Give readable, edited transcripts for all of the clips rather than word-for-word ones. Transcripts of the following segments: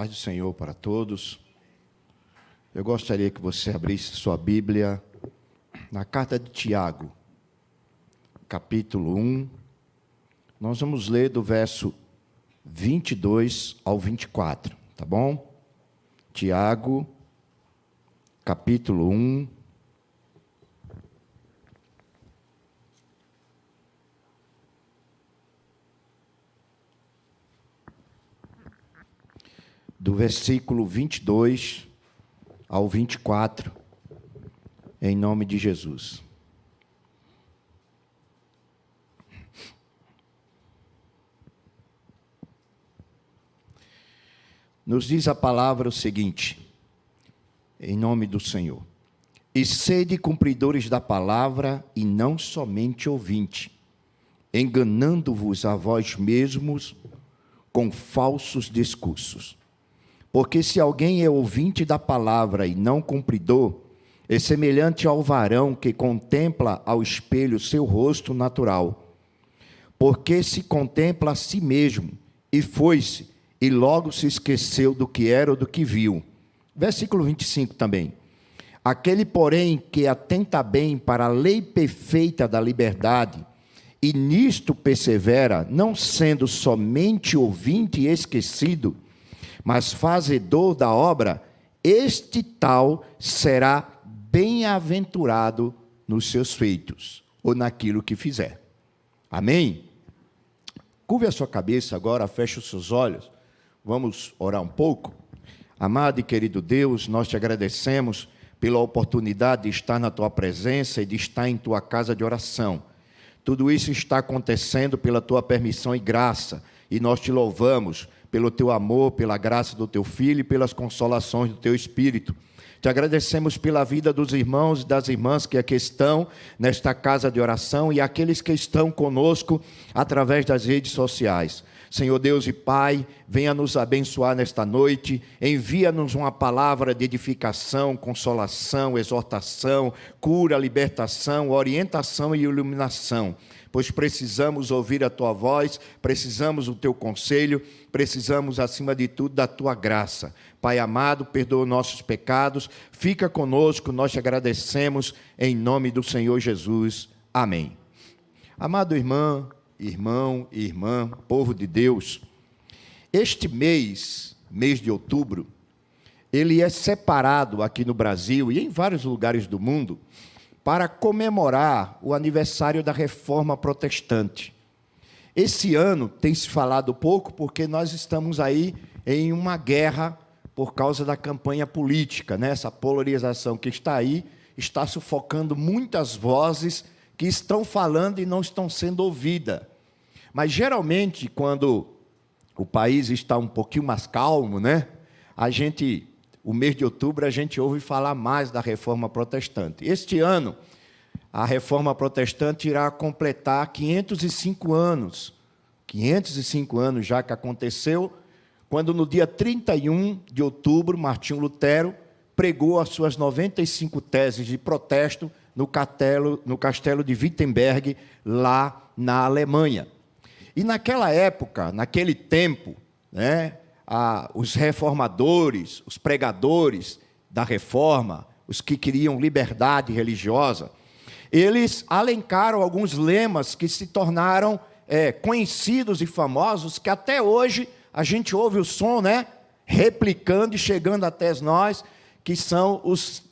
Paz do Senhor para todos. Eu gostaria que você abrisse sua Bíblia na carta de Tiago, capítulo 1. Nós vamos ler do verso 22 ao 24, tá bom? Tiago, capítulo 1. Do versículo 22 ao 24, em nome de Jesus. Nos diz a palavra o seguinte, em nome do Senhor: e sede cumpridores da palavra, e não somente ouvinte, enganando-vos a vós mesmos com falsos discursos. Porque se alguém é ouvinte da palavra e não cumpridor, é semelhante ao varão que contempla ao espelho seu rosto natural. Porque se contempla a si mesmo, e foi-se, e logo se esqueceu do que era ou do que viu. Versículo 25 também. Aquele, porém, que atenta bem para a lei perfeita da liberdade, e nisto persevera, não sendo somente ouvinte e esquecido, mas fazedor da obra, este tal será bem-aventurado nos seus feitos, ou naquilo que fizer. Amém? Curve a sua cabeça agora, feche os seus olhos, vamos orar um pouco. Amado e querido Deus, nós te agradecemos pela oportunidade de estar na tua presença e de estar em tua casa de oração. Tudo isso está acontecendo pela tua permissão e graça, e nós te louvamos pelo teu amor, pela graça do teu Filho e pelas consolações do teu Espírito. Te agradecemos pela vida dos irmãos e das irmãs que aqui estão nesta casa de oração e aqueles que estão conosco através das redes sociais. Senhor Deus e Pai, venha nos abençoar nesta noite, envia-nos uma palavra de edificação, consolação, exortação, cura, libertação, orientação e iluminação, pois precisamos ouvir a Tua voz, precisamos do Teu conselho, precisamos, acima de tudo, da Tua graça. Pai amado, perdoa nossos pecados, fica conosco, nós te agradecemos, em nome do Senhor Jesus. Amém. Amado irmão e irmã, povo de Deus, este mês de outubro, ele é separado aqui no Brasil e em vários lugares do mundo para comemorar o aniversário da Reforma Protestante. Esse ano tem se falado pouco porque nós estamos aí em uma guerra por causa da campanha política, né? Essa polarização que está aí está sufocando muitas vozes que estão falando e não estão sendo ouvidas. Mas, geralmente, quando o país está um pouquinho mais calmo, né? O mês de outubro, a gente ouve falar mais da Reforma Protestante. Este ano, a Reforma Protestante irá completar 505 anos. 505 anos já que aconteceu, quando no dia 31 de outubro, Martinho Lutero pregou as suas 95 teses de protesto no castelo de Wittenberg, lá na Alemanha. E naquela época, naquele tempo, né, os reformadores, os pregadores da reforma, os que queriam liberdade religiosa, eles alencaram alguns lemas que se tornaram conhecidos e famosos, que até hoje a gente ouve o som, né, replicando e chegando até nós, que são os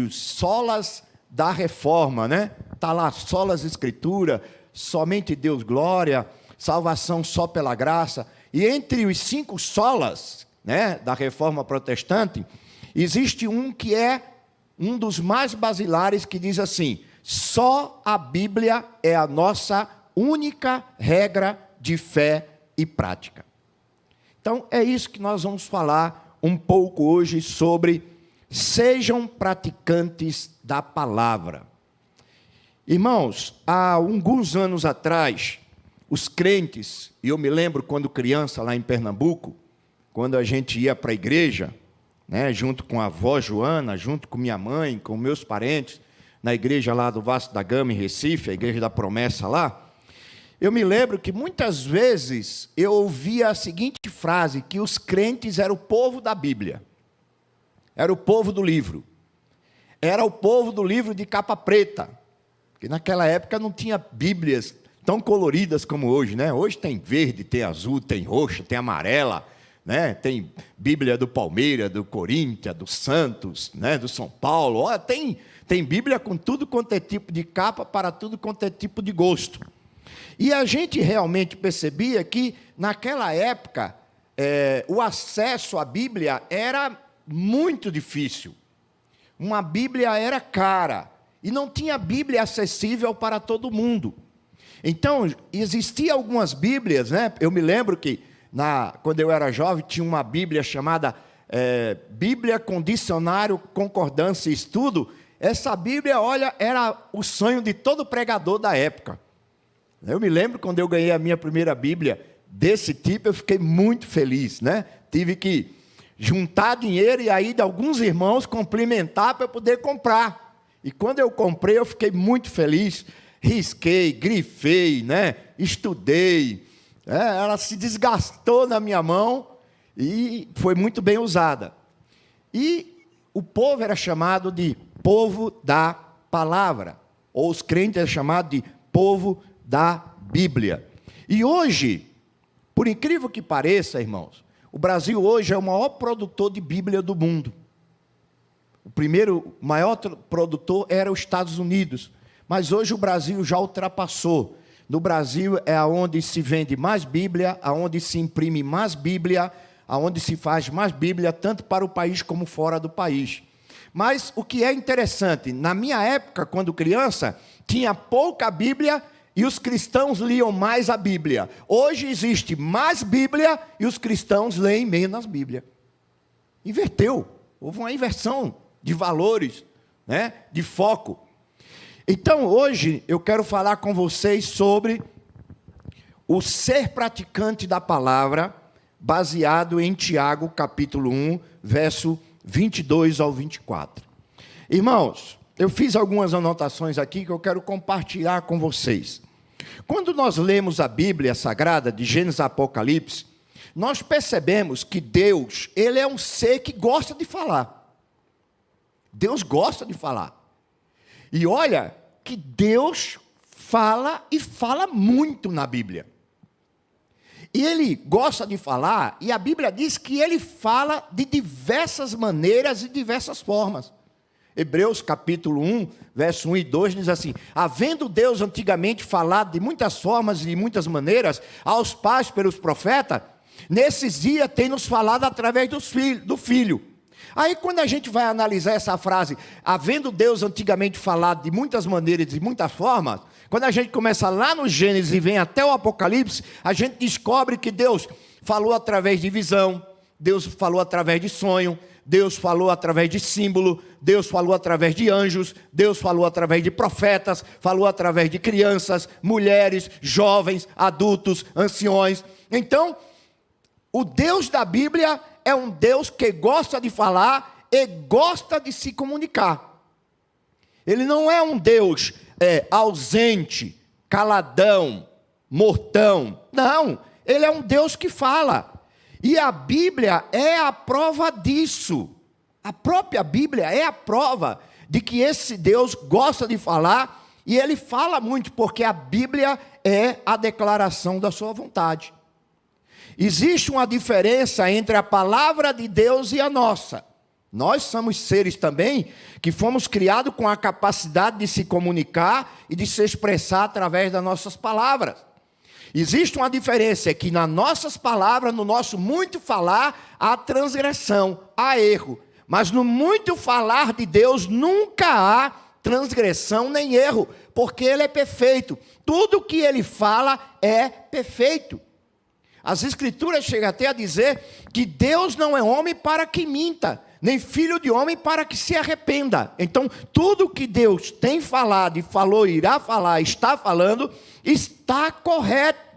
solas da reforma, né? Está lá, solas Escritura, somente Deus glória, salvação só pela graça. E entre os 5 solas, né, da Reforma Protestante, existe um que é um dos mais basilares, que diz assim: só a Bíblia é a nossa única regra de fé e prática. Então, é isso que nós vamos falar um pouco hoje sobre sejam praticantes da palavra. Irmãos, há alguns anos atrás, os crentes, e eu me lembro quando criança lá em Pernambuco, quando a gente ia para a igreja, né, junto com a avó Joana, junto com minha mãe, com meus parentes, na igreja lá do Vasco da Gama, em Recife, a igreja da Promessa lá, Eu me lembro que muitas vezes eu ouvia a seguinte frase, que os crentes eram o povo da Bíblia. Era o povo do livro. Era o povo do livro de capa preta. Porque naquela época não tinha Bíblias tão coloridas como hoje, né? Hoje tem verde, tem azul, tem roxa, tem amarela, né? Tem Bíblia do Palmeiras, do Corinthians, do Santos, né? Do São Paulo. Olha, tem Bíblia com tudo quanto é tipo de capa, para tudo quanto é tipo de gosto. E a gente realmente percebia que, naquela época, o acesso à Bíblia era muito difícil. Uma Bíblia era cara. E não tinha Bíblia acessível para todo mundo. Então, existiam algumas Bíblias, né? Eu me lembro que, quando eu era jovem, tinha uma Bíblia chamada Bíblia com Dicionário, Concordância e Estudo. Essa Bíblia, olha, era o sonho de todo pregador da época. Eu me lembro quando eu ganhei a minha primeira Bíblia desse tipo, eu fiquei muito feliz, né? Tive que juntar dinheiro e aí de alguns irmãos complementar para eu poder comprar. E quando eu comprei, eu fiquei muito feliz. Risquei, grifei, né? Estudei. Ela se desgastou na minha mão e foi muito bem usada. E o povo era chamado de povo da palavra. Ou os crentes eram chamados de povo da Bíblia. E hoje, por incrível que pareça, irmãos, o Brasil hoje é o maior produtor de Bíblia do mundo. O maior produtor era os Estados Unidos, mas hoje o Brasil já ultrapassou. No Brasil é onde se vende mais Bíblia, aonde se imprime mais Bíblia, aonde se faz mais Bíblia, tanto para o país como fora do país. Mas o que é interessante, na minha época, quando criança, tinha pouca Bíblia e os cristãos liam mais a Bíblia. Hoje existe mais Bíblia e os cristãos leem menos Bíblia. Inverteu, houve uma inversão de valores, né? De foco. Então, hoje, eu quero falar com vocês sobre o ser praticante da palavra, baseado em Tiago, capítulo 1, verso 22 ao 24. Irmãos, eu fiz algumas anotações aqui que eu quero compartilhar com vocês. Quando nós lemos a Bíblia Sagrada, de Gênesis a Apocalipse, nós percebemos que Deus, Ele é um ser que gosta de falar. Deus gosta de falar. E olha que Deus fala e fala muito na Bíblia. E Ele gosta de falar, e a Bíblia diz que Ele fala de diversas maneiras e diversas formas. Hebreus capítulo 1, verso 1 e 2 diz assim: havendo Deus antigamente falado de muitas formas e de muitas maneiras aos pais pelos profetas, nesses dias tem nos falado através do Filho. Aí quando a gente vai analisar essa frase, havendo Deus antigamente falado de muitas maneiras e de muitas formas, quando a gente começa lá no Gênesis e vem até o Apocalipse, a gente descobre que Deus falou através de visão, Deus falou através de sonho, Deus falou através de símbolo, Deus falou através de anjos, Deus falou através de profetas, falou através de crianças, mulheres, jovens, adultos, anciões. Então, o Deus da Bíblia é um Deus que gosta de falar e gosta de se comunicar. Ele não é um Deus ausente, caladão, mortão. Não, Ele é um Deus que fala. E a Bíblia é a prova disso. A própria Bíblia é a prova de que esse Deus gosta de falar, e Ele fala muito, porque a Bíblia é a declaração da sua vontade. Existe uma diferença entre a palavra de Deus e a nossa. Nós somos seres também que fomos criados com a capacidade de se comunicar e de se expressar através das nossas palavras. Existe uma diferença, é que nas nossas palavras, no nosso muito falar, há transgressão, há erro. Mas no muito falar de Deus nunca há transgressão nem erro, porque Ele é perfeito. Tudo que Ele fala é perfeito. As Escrituras chegam até a dizer que Deus não é homem para que minta, nem filho de homem para que se arrependa. Então, tudo que Deus tem falado e falou, irá falar, está falando, está correto.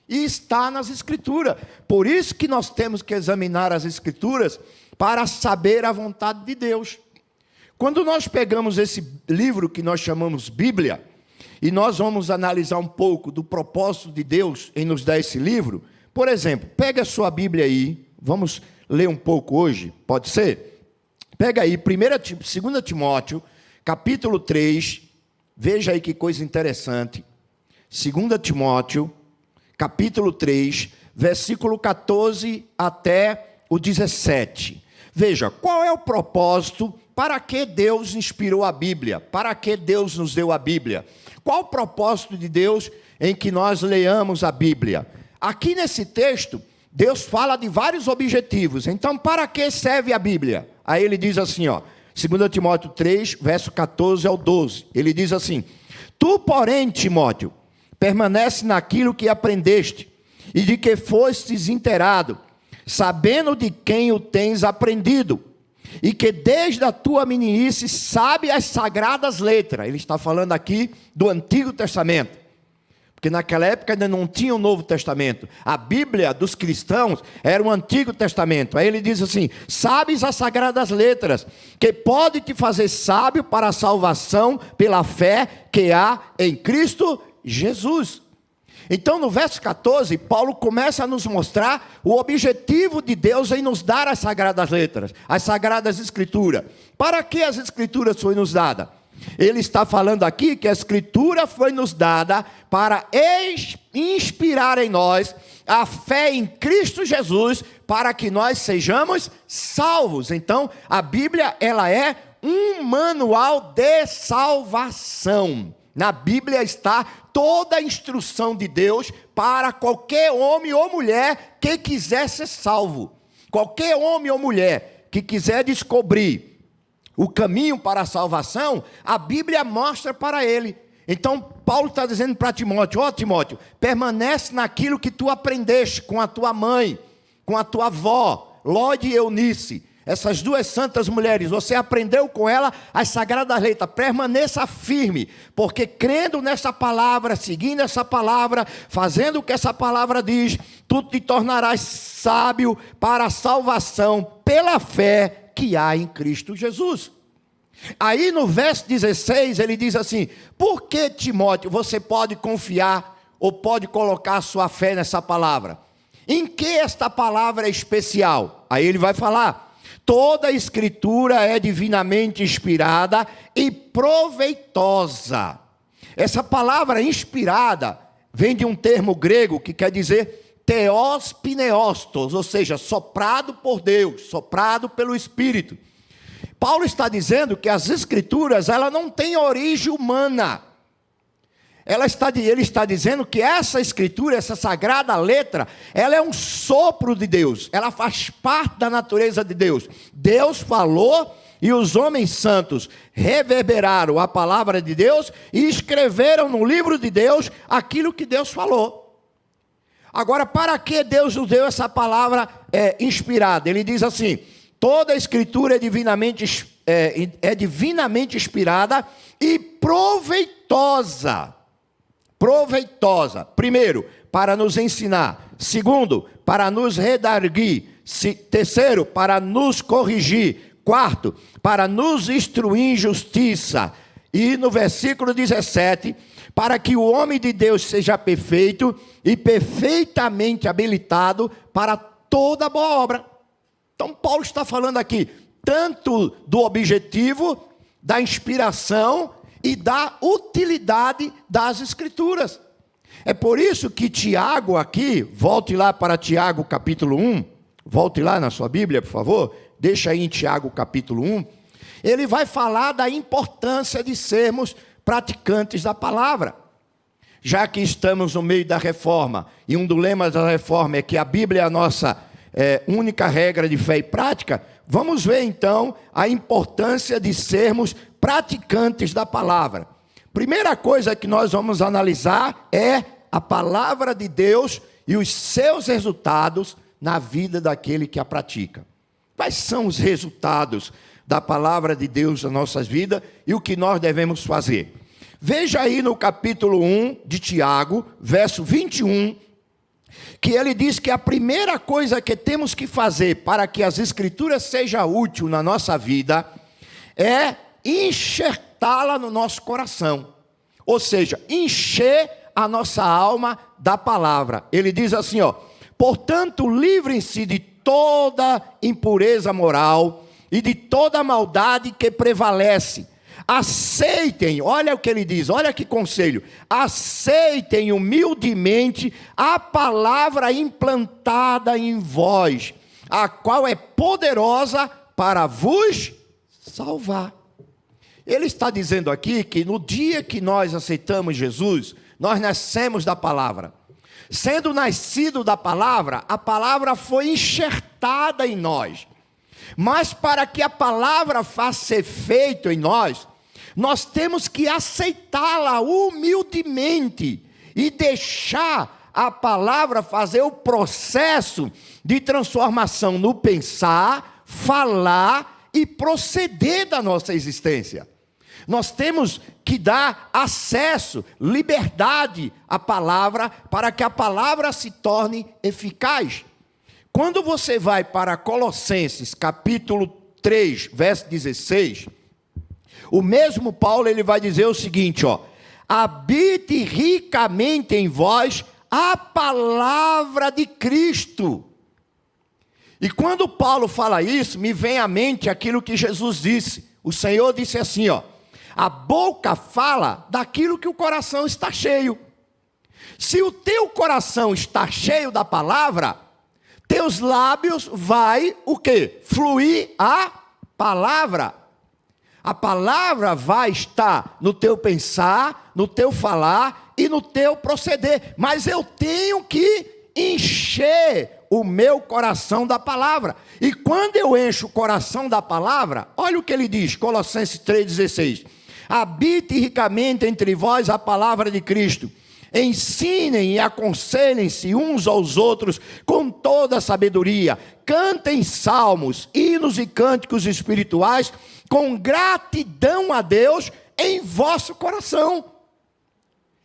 E está nas Escrituras. Por isso que nós temos que examinar as Escrituras para saber a vontade de Deus. Quando nós pegamos esse livro que nós chamamos Bíblia, E nós vamos analisar um pouco do propósito de Deus em nos dar esse livro. Por exemplo, pega a sua Bíblia aí, vamos ler um pouco hoje, pode ser? Pega aí, 2 Timóteo, capítulo 3, veja aí que coisa interessante. 2 Timóteo, capítulo 3, versículo 14 até o 17. Veja, qual é o propósito, para que Deus inspirou a Bíblia? Para que Deus nos deu a Bíblia? Qual o propósito de Deus em que nós leamos a Bíblia? Aqui nesse texto, Deus fala de vários objetivos. Então, para que serve a Bíblia? Aí ele diz assim, 2 Timóteo 3, verso 14 ao 12. Ele diz assim: Tu, porém, Timóteo, permanece naquilo que aprendeste e de que fostes inteirado, sabendo de quem o tens aprendido, e que desde a tua meninice sabe as sagradas letras. Ele está falando aqui do Antigo Testamento, porque naquela época ainda não tinha o Novo Testamento. A Bíblia dos cristãos era o Antigo Testamento. Aí ele diz assim: sabes as sagradas letras, que pode te fazer sábio para a salvação pela fé que há em Cristo Jesus. Então, no verso 14, Paulo começa a nos mostrar o objetivo de Deus em nos dar as sagradas letras, as sagradas escrituras. Para que as escrituras foram nos dadas? Ele está falando aqui que a escritura foi nos dada para inspirar em nós a fé em Cristo Jesus, para que nós sejamos salvos. Então, a Bíblia, ela é um manual de salvação. Na Bíblia está toda a instrução de Deus para qualquer homem ou mulher que quiser ser salvo. Qualquer homem ou mulher que quiser descobrir o caminho para a salvação, a Bíblia mostra para ele. Então, Paulo está dizendo para Timóteo: Timóteo, permanece naquilo que tu aprendeste com a tua mãe, com a tua avó, Lóide e Eunice. Essas duas santas mulheres, você aprendeu com ela as sagradas letras. Permaneça firme, porque crendo nessa palavra, seguindo essa palavra, fazendo o que essa palavra diz, tu te tornarás sábio para a salvação pela fé que há em Cristo Jesus. Aí no verso 16 ele diz assim: por que, Timóteo, você pode confiar ou pode colocar a sua fé nessa palavra? Em que esta palavra é especial? Aí ele vai falar: toda a escritura é divinamente inspirada e proveitosa. Essa palavra inspirada vem de um termo grego que quer dizer theos pineostos, ou seja, soprado por Deus, soprado pelo Espírito. Paulo está dizendo que as escrituras, ela não têm origem humana. Ele está dizendo que essa escritura, essa sagrada letra, ela é um sopro de Deus, ela faz parte da natureza de Deus. Deus falou e os homens santos reverberaram a palavra de Deus e escreveram no livro de Deus aquilo que Deus falou. Agora, para que Deus nos deu essa palavra inspirada? Ele diz assim: toda a escritura é divinamente inspirada e proveitosa. Proveitosa. Primeiro, para nos ensinar. Segundo, para nos redarguir. Terceiro, para nos corrigir. Quarto, para nos instruir em justiça. E no versículo 17, para que o homem de Deus seja perfeito e perfeitamente habilitado para toda boa obra. Então Paulo está falando aqui tanto do objetivo, da inspiração e da utilidade das escrituras. É por isso que Tiago aqui, volte lá para Tiago capítulo 1, volte lá na sua Bíblia, por favor, deixa aí em Tiago capítulo 1, ele vai falar da importância de sermos praticantes da palavra. Já que estamos no meio da reforma, e um dos lemas da reforma é que a Bíblia é a nossa única regra de fé e prática, vamos ver então a importância de sermos praticantes da palavra. Primeira coisa que nós vamos analisar é a palavra de Deus e os seus resultados na vida daquele que a pratica. Quais são os resultados da palavra de Deus nas nossas vidas e o que nós devemos fazer? Veja aí no capítulo 1 de Tiago, verso 21, que ele diz que a primeira coisa que temos que fazer para que as escrituras sejam úteis na nossa vida é enxertá-la no nosso coração. Ou seja, encher a nossa alma da palavra. Ele diz assim, ó: portanto, livrem-se de toda impureza moral e de toda maldade que prevalece. Aceitem, olha o que ele diz, olha que conselho. Aceitem humildemente a palavra implantada em vós, a qual é poderosa para vos salvar. Ele está dizendo aqui que no dia que nós aceitamos Jesus, nós nascemos da palavra. Sendo nascido da palavra, a palavra foi enxertada em nós. Mas para que a palavra faça efeito em nós, nós temos que aceitá-la humildemente e deixar a palavra fazer o processo de transformação no pensar, falar e proceder da nossa existência. Nós temos que dar acesso, liberdade à palavra, para que a palavra se torne eficaz. Quando você vai para Colossenses, capítulo 3, verso 16, o mesmo Paulo ele vai dizer o seguinte, ó: habite ricamente em vós a palavra de Cristo. E quando Paulo fala isso, me vem à mente aquilo que Jesus disse. O Senhor disse assim, ó: a boca fala daquilo que o coração está cheio. Se o teu coração está cheio da palavra, teus lábios vai o quê? Fluir a palavra. A palavra vai estar no teu pensar, no teu falar e no teu proceder. Mas eu tenho que encher o meu coração da palavra. E quando eu encho o coração da palavra, olha o que ele diz, Colossenses 3,16. Habite ricamente entre vós a palavra de Cristo. Ensinem e aconselhem-se uns aos outros com toda a sabedoria. Cantem salmos, hinos e cânticos espirituais com gratidão a Deus em vosso coração.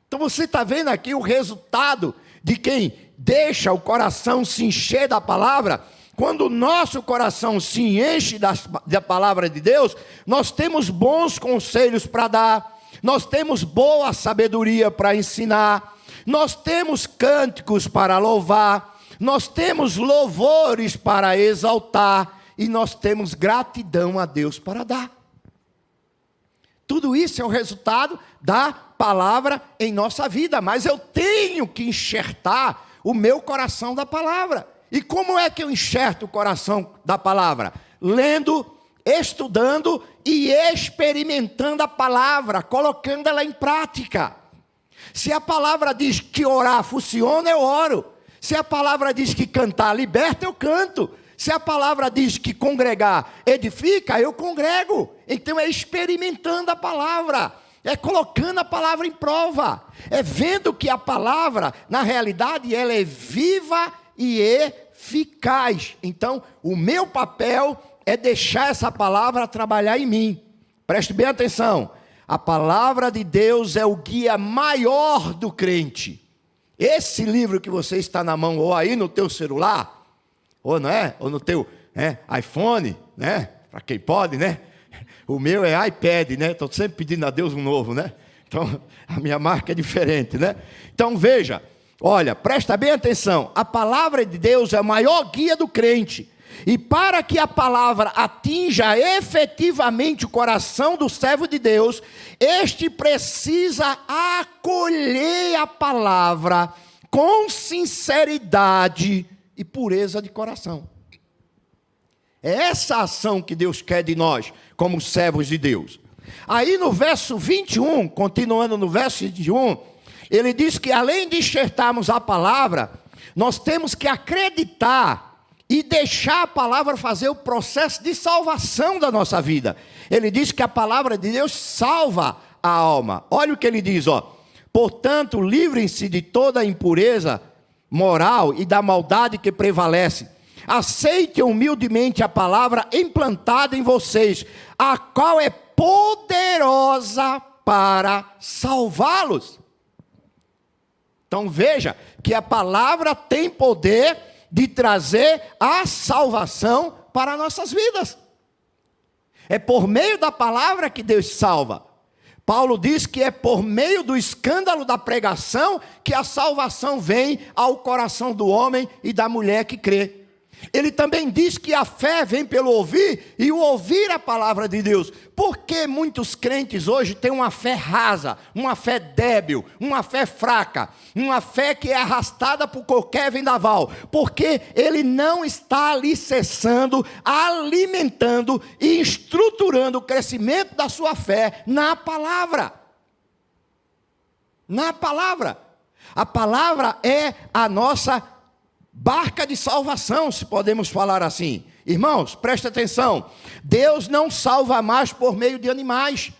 Então você está vendo aqui o resultado de quem deixa o coração se encher da palavra. Quando o nosso coração se enche da palavra de Deus, nós temos bons conselhos para dar, nós temos boa sabedoria para ensinar, nós temos cânticos para louvar, nós temos louvores para exaltar e nós temos gratidão a Deus para dar. Tudo isso é o resultado da palavra em nossa vida, mas eu tenho que enxertar o meu coração da palavra. E como é que eu enxerto o coração da palavra? Lendo, estudando e experimentando a palavra, colocando ela em prática. Se a palavra diz que orar funciona, eu oro. Se a palavra diz que cantar liberta, eu canto. Se a palavra diz que congregar edifica, eu congrego. Então é experimentando a palavra, é colocando a palavra em prova, é vendo que a palavra, na realidade, ela é viva e eficaz. Então, o meu papel é deixar essa palavra trabalhar em mim. Preste bem atenção. A palavra de Deus é o guia maior do crente. Esse livro que você está na mão, ou aí no teu celular, ou não é? Ou no teu iPhone, né? Para quem pode, né? O meu é iPad, né? Estou sempre pedindo a Deus um novo, né? Então, a minha marca é diferente, né? Então, veja. Olha, presta bem atenção, a palavra de Deus é o maior guia do crente, e para que a palavra atinja efetivamente o coração do servo de Deus, este precisa acolher a palavra com sinceridade e pureza de coração. É essa ação que Deus quer de nós, como servos de Deus. Aí no verso 21, continuando no verso 21, ele diz que além de enxertarmos a palavra, nós temos que acreditar e deixar a palavra fazer o processo de salvação da nossa vida. Ele diz que a palavra de Deus salva a alma. Olha o que ele diz, ó: portanto, livrem-se de toda a impureza moral e da maldade que prevalece. Aceitem humildemente a palavra implantada em vocês, a qual é poderosa para salvá-los. Então veja que a palavra tem poder de trazer a salvação para nossas vidas. É por meio da palavra que Deus salva. Paulo diz que é por meio do escândalo da pregação que a salvação vem ao coração do homem e da mulher que crê. Ele também diz que a fé vem pelo ouvir e o ouvir a palavra de Deus. Por que muitos crentes hoje têm uma fé rasa, uma fé débil, uma fé fraca, uma fé que é arrastada por qualquer vendaval? Porque ele não está alicerçando, alimentando e estruturando o crescimento da sua fé na palavra. Na palavra. A palavra é a nossa barca de salvação, se podemos falar assim. Irmãos, preste atenção. Deus não salva mais por meio de animais.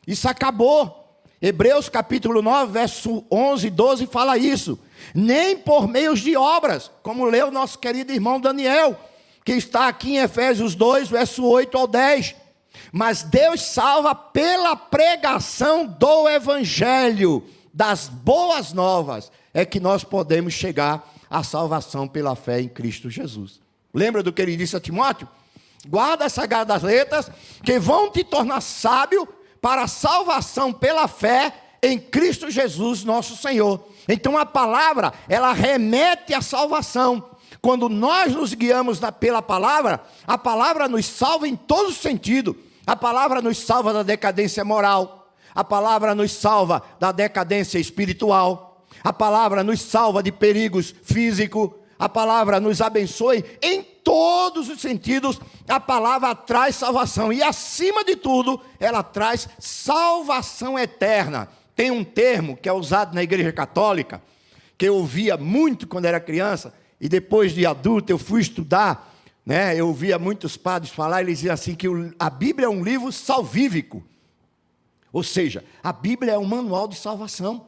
Isso acabou. Hebreus capítulo 9, verso 11 e 12 fala isso. Nem por meios de obras, como leu nosso querido irmão Daniel, que está aqui em Efésios 2, verso 8 ao 10. Mas Deus salva pela pregação do evangelho, das boas novas, é que nós podemos chegar a salvação pela fé em Cristo Jesus. Lembra do que ele disse a Timóteo? Guarda essa sagrada das letras, que vão te tornar sábio para a salvação pela fé em Cristo Jesus, nosso Senhor. Então a palavra, ela remete à salvação. Quando nós nos guiamos pela palavra, a palavra nos salva em todo sentido. A palavra nos salva da decadência moral. A palavra nos salva da decadência espiritual. A palavra nos salva de perigos físicos. A palavra nos abençoa em todos os sentidos. A palavra traz salvação. E acima de tudo, ela traz salvação eterna. Tem um termo que é usado na igreja católica, que eu ouvia muito quando era criança, e depois de adulto eu fui estudar, né? Eu ouvia muitos padres falar, eles diziam assim, que a Bíblia é um livro salvífico. Ou seja, a Bíblia é um manual de salvação.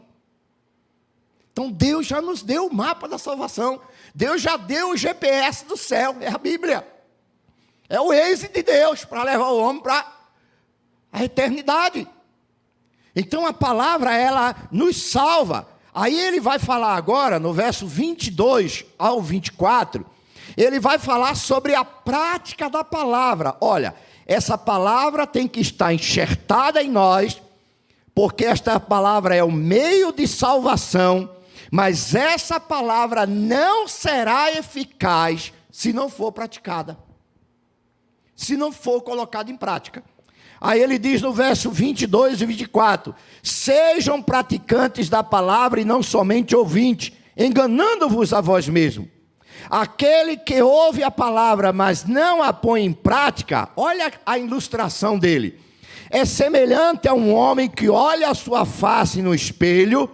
Então Deus já nos deu o mapa da salvação. Deus já deu o GPS do céu, é a Bíblia. É o Waze de Deus para levar o homem para a eternidade. Então a palavra, ela nos salva. Aí ele vai falar agora, no verso 22 ao 24, ele vai falar sobre a prática da palavra. Olha, essa palavra tem que estar enxertada em nós, porque esta palavra é o meio de salvação. Mas essa palavra não será eficaz se não for praticada, se não for colocada em prática. Aí ele diz no verso 22 e 24, sejam praticantes da palavra e não somente ouvintes, enganando-vos a vós mesmos. Aquele que ouve a palavra, mas não a põe em prática, olha a ilustração dele, é semelhante a um homem que olha a sua face no espelho,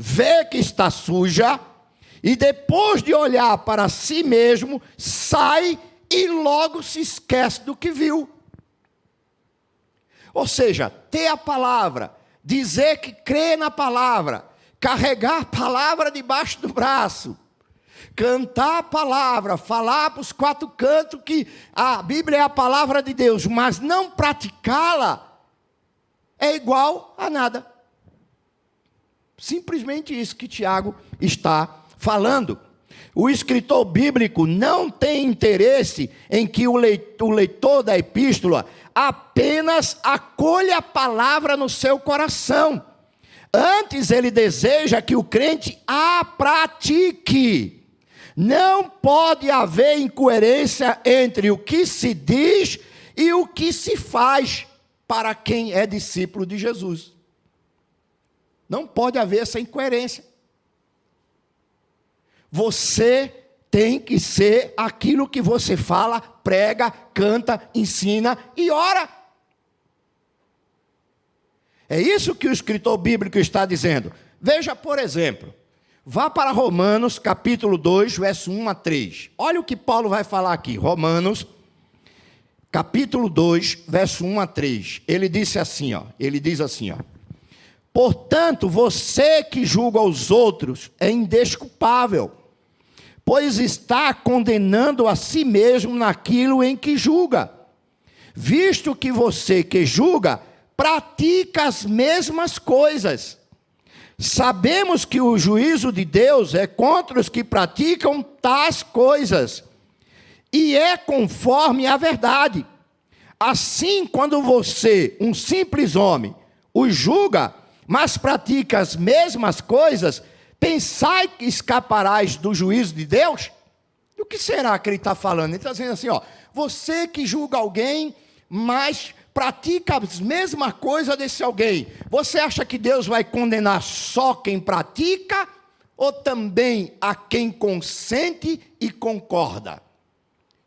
vê que está suja, e depois de olhar para si mesmo, sai e logo se esquece do que viu. Ou seja, ter a palavra, dizer que crê na palavra, carregar a palavra debaixo do braço, cantar a palavra, falar para os quatro cantos que a Bíblia é a palavra de Deus, mas não praticá-la, é igual a nada. Simplesmente isso que Tiago está falando. O escritor bíblico não tem interesse em que o leitor da epístola apenas acolha a palavra no seu coração. Antes, ele deseja que o crente a pratique. Não pode haver incoerência entre o que se diz e o que se faz para quem é discípulo de Jesus. Não pode haver essa incoerência. Você tem que ser aquilo que você fala, prega, canta, ensina e ora. É isso que o escritor bíblico está dizendo. Veja, por exemplo, vá para Romanos, capítulo 2, verso 1 a 3. Olha o que Paulo vai falar aqui. Romanos, capítulo 2, verso 1 a 3. Ele diz assim, ó. Portanto, você que julga os outros é indesculpável, pois está condenando a si mesmo naquilo em que julga, visto que você que julga pratica as mesmas coisas. Sabemos que o juízo de Deus é contra os que praticam tais coisas, e é conforme a verdade. Assim, quando você, um simples homem, os julga, mas pratica as mesmas coisas, pensai que escaparás do juízo de Deus? E o que será que ele está falando? Ele está dizendo assim, ó, você que julga alguém, mas pratica as mesmas coisas desse alguém, você acha que Deus vai condenar só quem pratica, ou também a quem consente e concorda?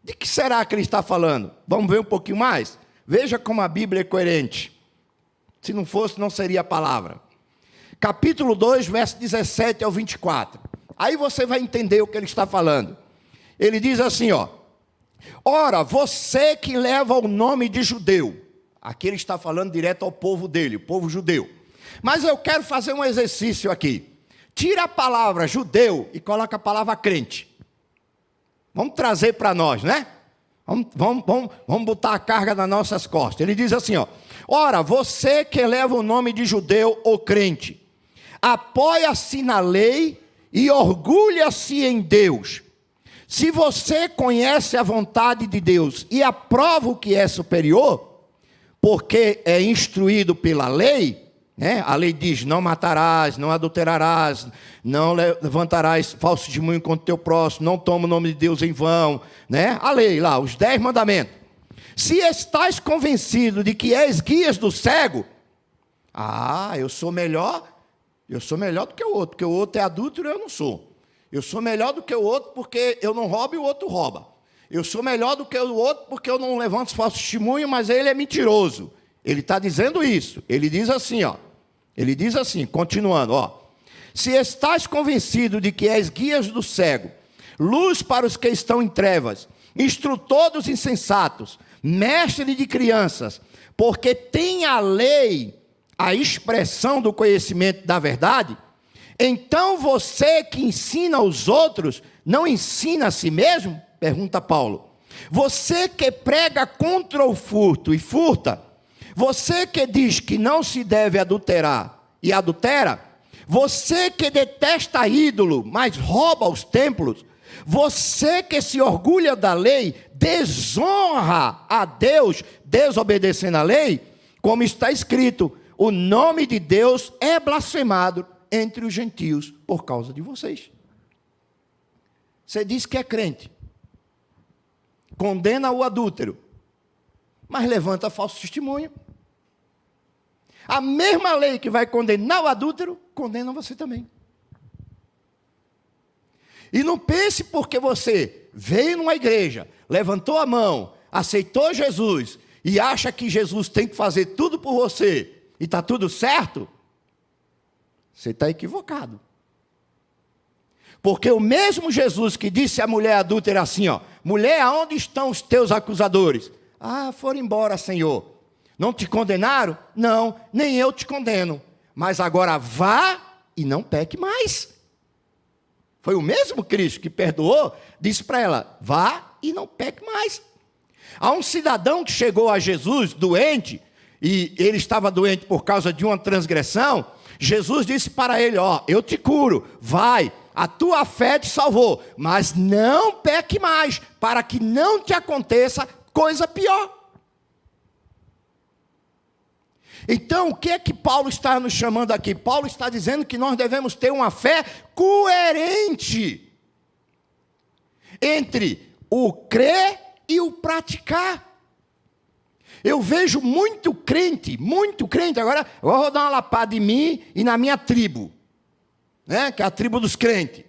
De que será que ele está falando? Vamos ver um pouquinho mais? Veja como a Bíblia é coerente. Se não fosse, não seria a palavra. Capítulo 2, verso 17 ao 24. Aí você vai entender o que ele está falando. Ele diz assim, ó. Ora, você que leva o nome de judeu. Aqui ele está falando direto ao povo dele, o povo judeu. Mas eu quero fazer um exercício aqui. Tira a palavra judeu e coloca a palavra crente. Vamos trazer para nós, né? Vamos botar a carga nas nossas costas. Ele diz assim, ó. Ora, você que leva o nome de judeu ou crente, apoia-se na lei e orgulha-se em Deus. Se você conhece a vontade de Deus e aprova o que é superior, porque é instruído pela lei, né? A lei diz, não matarás, não adulterarás, não levantarás falso testemunho contra o teu próximo, não toma o nome de Deus em vão, né? A lei lá, os 10 mandamentos. Se estás convencido de que és guias do cego, eu sou melhor do que o outro, porque o outro é adúltero e eu não sou. Eu sou melhor do que o outro porque eu não roubo e o outro rouba. Eu sou melhor do que o outro porque eu não levanto falso testemunho, mas ele é mentiroso. Ele está dizendo isso. Ele diz assim, ó. Ele diz assim, continuando, ó. Se estás convencido de que és guias do cego, luz para os que estão em trevas, instrutor dos insensatos, mestre de crianças, porque tem a lei a expressão do conhecimento da verdade, então você que ensina aos outros, não ensina a si mesmo? Pergunta Paulo. Você que prega contra o furto e furta, você que diz que não se deve adulterar e adultera, você que detesta ídolo, mas rouba os templos, você que se orgulha da lei, desonra a Deus, desobedecendo a lei, como está escrito, o nome de Deus é blasfemado entre os gentios por causa de vocês. Você diz que é crente, condena o adúltero, mas levanta falso testemunho. A mesma lei que vai condenar o adúltero, condena você também. E não pense porque você veio numa igreja, levantou a mão, aceitou Jesus e acha que Jesus tem que fazer tudo por você e está tudo certo, você está equivocado. Porque o mesmo Jesus que disse à mulher adúltera assim, ó, mulher, aonde estão os teus acusadores? Foram embora, Senhor. Não te condenaram? Não, nem eu te condeno. Mas agora vá e não peque mais. Foi o mesmo Cristo que perdoou, disse para ela, vá e não peque mais. Há um cidadão que chegou a Jesus doente, e ele estava doente por causa de uma transgressão. Jesus disse para ele, eu te curo, vai, a tua fé te salvou, mas não peque mais, para que não te aconteça coisa pior. Então, o que é que Paulo está nos chamando aqui? Paulo está dizendo que nós devemos ter uma fé coerente entre o crer e o praticar. Eu vejo muito crente, agora eu vou dar uma lapada em mim e na minha tribo, né, que é a tribo dos crentes.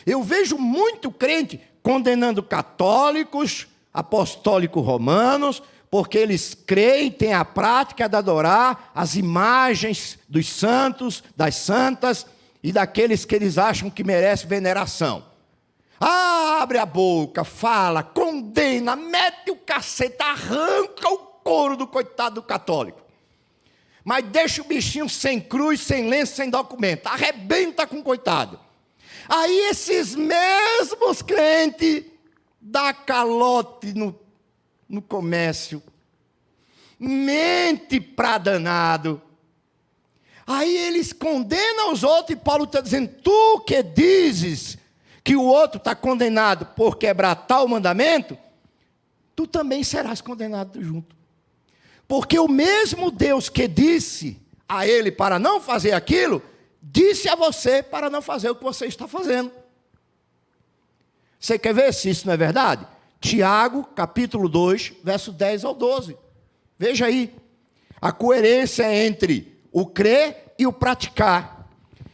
Eu vejo muito crente condenando católicos, apostólicos romanos, porque eles creem, têm a prática de adorar as imagens dos santos, das santas e daqueles que eles acham que merecem veneração. Abre a boca, fala, condena, mete o cacete, arranca o couro do coitado do católico. Mas deixa o bichinho sem cruz, sem lenço, sem documento. Arrebenta com o coitado. Aí esses mesmos crentes dá calote no comércio. Mente pra danado. Aí eles condenam os outros e Paulo está dizendo, tu que dizes que o outro está condenado por quebrar tal mandamento, tu também serás condenado junto. Porque o mesmo Deus que disse a ele para não fazer aquilo, disse a você para não fazer o que você está fazendo. Você quer ver se isso não é verdade? Tiago, capítulo 2, verso 10 ao 12. Veja aí, a coerência entre o crer e o praticar.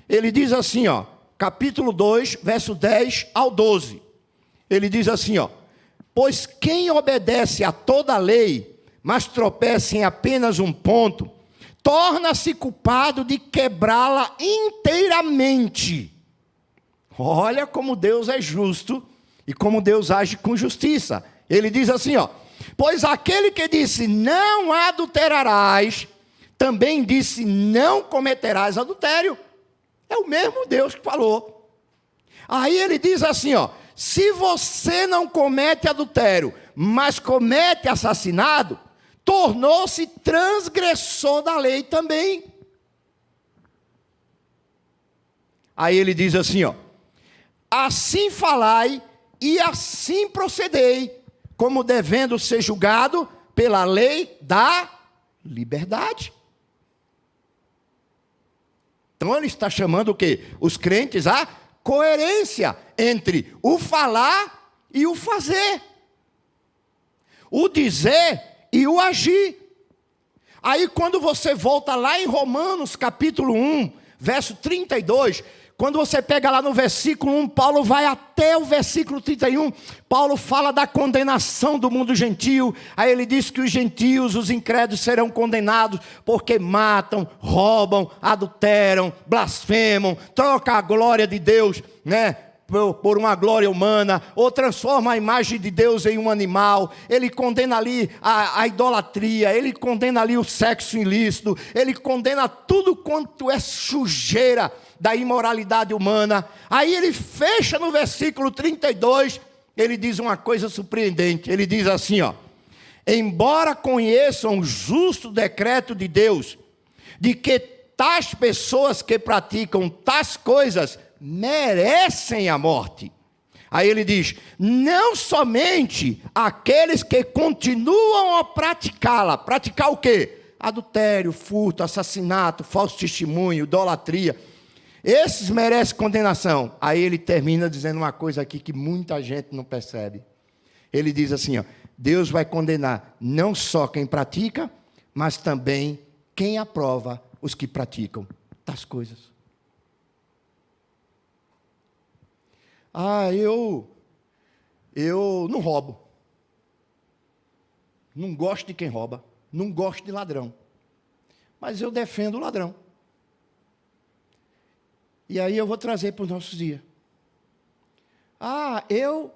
Ele diz assim, ó, capítulo 2, verso 10 ao 12. Ele diz assim, ó: pois quem obedece a toda a lei, mas tropeça em apenas um ponto, torna-se culpado de quebrá-la inteiramente. Olha como Deus é justo e como Deus age com justiça. Ele diz assim, ó: pois aquele que disse não adulterarás, também disse não cometerás adultério. É o mesmo Deus que falou. Aí ele diz assim, ó: se você não comete adultério, mas comete assassinato, tornou-se transgressor da lei também. Aí ele diz assim, ó: assim falai e assim procedei, como devendo ser julgado pela lei da liberdade. Então ele está chamando o quê? Os crentes a coerência entre o falar e o fazer, o dizer e o agir. Aí quando você volta lá em Romanos capítulo 1, verso 32, quando você pega lá no versículo 1, Paulo vai até o versículo 31, Paulo fala da condenação do mundo gentil. Aí ele diz que os gentios, os incrédulos serão condenados porque matam, roubam, adulteram, blasfemam, trocam a glória de Deus, né, por uma glória humana, ou transforma a imagem de Deus em um animal. Ele condena ali a idolatria, ele condena ali o sexo ilícito, ele condena tudo quanto é sujeira da imoralidade humana. Aí ele fecha no versículo 32, ele diz uma coisa surpreendente. Ele diz assim, ó: embora conheçam o justo decreto de Deus, de que tais pessoas que praticam tais coisas merecem a morte. Aí ele diz: não somente aqueles que continuam a praticá-la. Praticar o quê? Adultério, furto, assassinato, falso testemunho, idolatria. Esses merecem condenação. Aí ele termina dizendo uma coisa aqui que muita gente não percebe. Ele diz assim, ó: Deus vai condenar não só quem pratica, mas também quem aprova os que praticam tais coisas. Eu não roubo. Não gosto de quem rouba. Não gosto de ladrão. Mas eu defendo o ladrão. E aí eu vou trazer para os nossos dias. Eu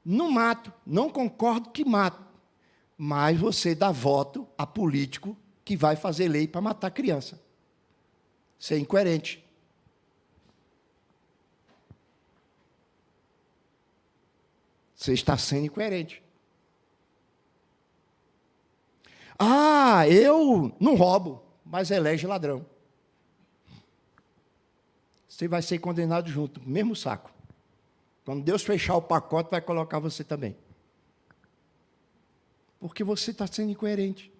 não mato, não concordo que mato. Mas você dá voto a político que vai fazer lei para matar criança. Você é incoerente. Você está sendo incoerente. Eu não roubo, mas elege ladrão. Você vai ser condenado junto, no mesmo saco. Quando Deus fechar o pacote, vai colocar você também. Porque você está sendo incoerente.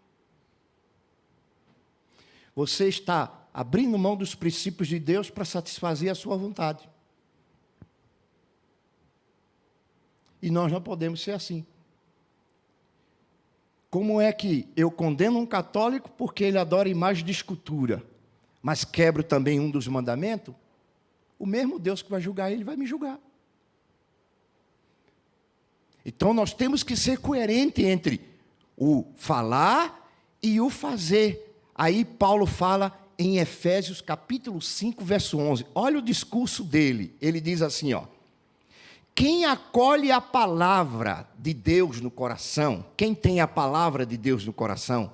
Você está abrindo mão dos princípios de Deus para satisfazer a sua vontade. E nós não podemos ser assim. Como é que eu condeno um católico porque ele adora imagem de escultura, mas quebro também um dos mandamentos? O mesmo Deus que vai julgar ele vai me julgar. Então nós temos que ser coerentes entre o falar e o fazer. Aí Paulo fala em Efésios capítulo 5, verso 11. Olha o discurso dele. Ele diz assim, ó: quem acolhe a palavra de Deus no coração, quem tem a palavra de Deus no coração,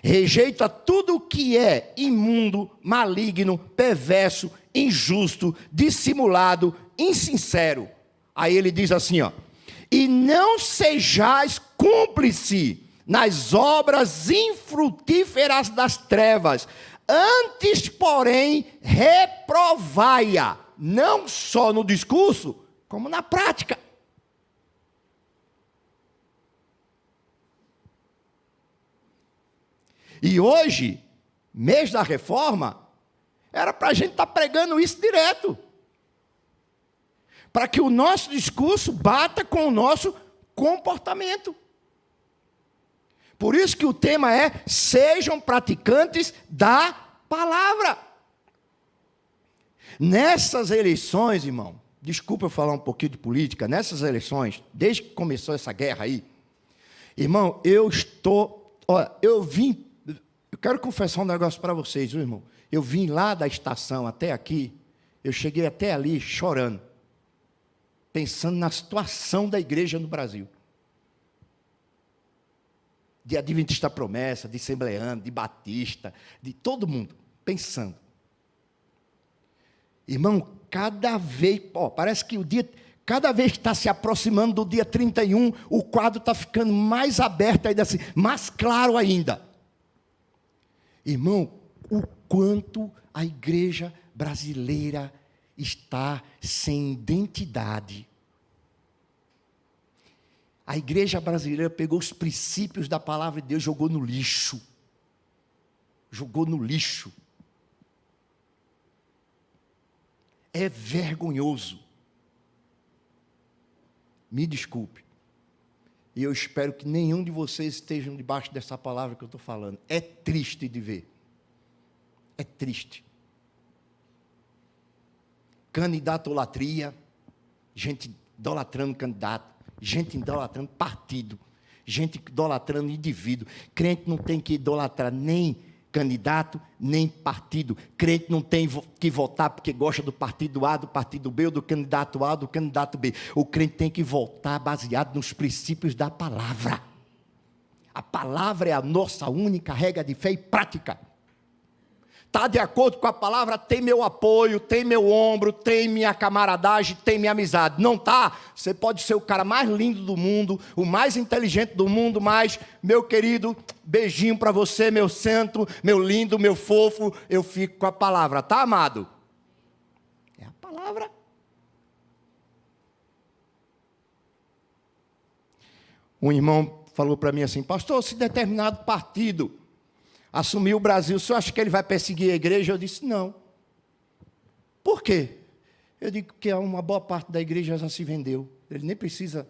rejeita tudo o que é imundo, maligno, perverso, injusto, dissimulado, insincero. Aí ele diz assim, ó: e não sejais cúmplice nas obras infrutíferas das trevas, antes, porém, reprovai-a, não só no discurso, como na prática. E hoje, mês da reforma, era para a gente estar pregando isso direto. Para que o nosso discurso bata com o nosso comportamento. Por isso que o tema é: sejam praticantes da palavra. Nessas eleições, irmão, desculpa eu falar um pouquinho de política, nessas eleições, desde que começou essa guerra aí, irmão, eu quero confessar um negócio para vocês, viu, irmão? Eu vim lá da estação até aqui, eu cheguei até ali chorando, pensando na situação da igreja no Brasil. De Adventista Promessa, de Assembleano, de Batista, de todo mundo, pensando. Irmão, cada vez, parece que cada vez que está se aproximando do dia 31, o quadro está ficando mais aberto ainda assim, mais claro ainda. Irmão, o quanto a igreja brasileira está sem identidade. A igreja brasileira pegou os princípios da palavra de Deus e jogou no lixo. Jogou no lixo. É vergonhoso. Me desculpe. E eu espero que nenhum de vocês estejam debaixo dessa palavra que eu estou falando. É triste de ver. É triste. Candidatolatria, gente idolatrando candidato, gente idolatrando partido, gente idolatrando indivíduo. Crente não tem que idolatrar nem candidato, nem partido. Crente não tem que votar porque gosta do partido A, do partido B, ou do candidato A, do candidato B. O crente tem que votar baseado nos princípios da palavra. A palavra é a nossa única regra de fé e prática. Está de acordo com a palavra, tem meu apoio, tem meu ombro, tem minha camaradagem, tem minha amizade. Não está? Você pode ser o cara mais lindo do mundo, o mais inteligente do mundo, mas, meu querido, beijinho para você, meu santo, meu lindo, meu fofo, eu fico com a palavra, tá, amado? É a palavra. Um irmão falou para mim assim: pastor, se determinado partido assumir o Brasil, o senhor acha que ele vai perseguir a igreja? Eu disse: não. Por quê? Eu digo que uma boa parte da igreja já se vendeu. Ele nem precisa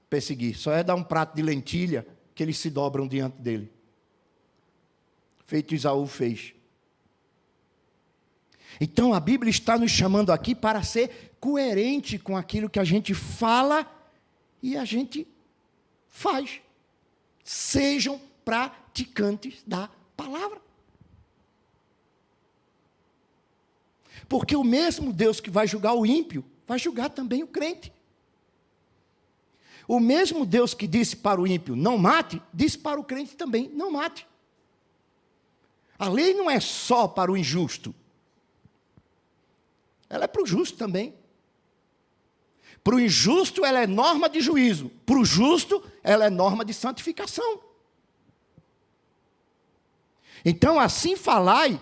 perseguir. Só é dar um prato de lentilha que eles se dobram diante dele. Feito Isaú fez. Então a Bíblia está nos chamando aqui para ser coerente com aquilo que a gente fala e a gente faz. Sejam praticantes da palavra. Porque o mesmo Deus que vai julgar o ímpio, vai julgar também o crente. O mesmo Deus que disse para o ímpio, não mate, disse para o crente também, não mate. A lei não é só para o injusto. Ela é para o justo também. Para o injusto, ela é norma de juízo. Para o justo, ela é norma de santificação. Então, assim falai,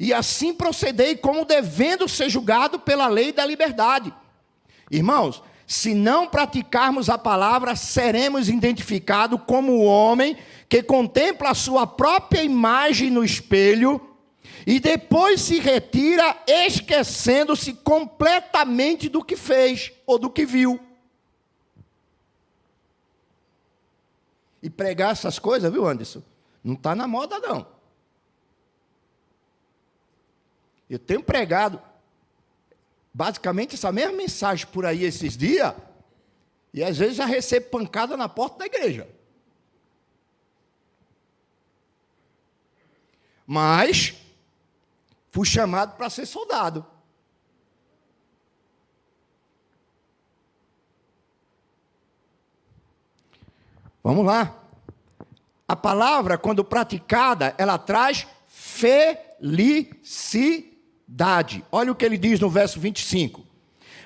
e assim procedei, como devendo ser julgado pela lei da liberdade. Irmãos, se não praticarmos a palavra, seremos identificados como o homem que contempla a sua própria imagem no espelho e depois se retira, esquecendo-se completamente do que fez ou do que viu. E pregar essas coisas, viu, Anderson? Não está na moda, não. Eu tenho pregado basicamente essa mesma mensagem por aí esses dias, e às vezes já recebo pancada na porta da igreja. Mas fui chamado para ser soldado. Vamos lá. A palavra, quando praticada, ela traz felicidade. Olha o que ele diz no verso 25.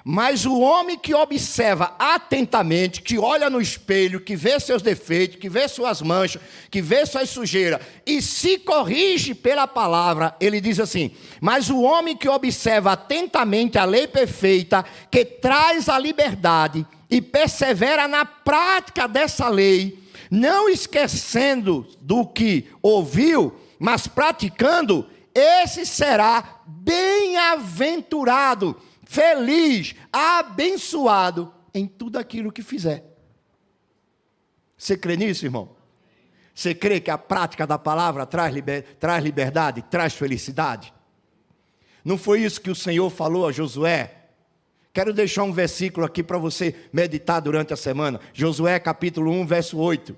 Mas o homem que observa atentamente, que olha no espelho, que vê seus defeitos, que vê suas manchas, que vê suas sujeiras, e se corrige pela palavra, ele diz assim: mas o homem que observa atentamente a lei perfeita, que traz a liberdade, e persevera na prática dessa lei, não esquecendo do que ouviu, mas praticando, esse será bem-aventurado, feliz, abençoado em tudo aquilo que fizer. Você crê nisso, irmão? Você crê que a prática da palavra traz liberdade, traz felicidade? Não foi isso que o Senhor falou a Josué? Quero deixar um versículo aqui para você meditar durante a semana. Josué capítulo 1, verso 8.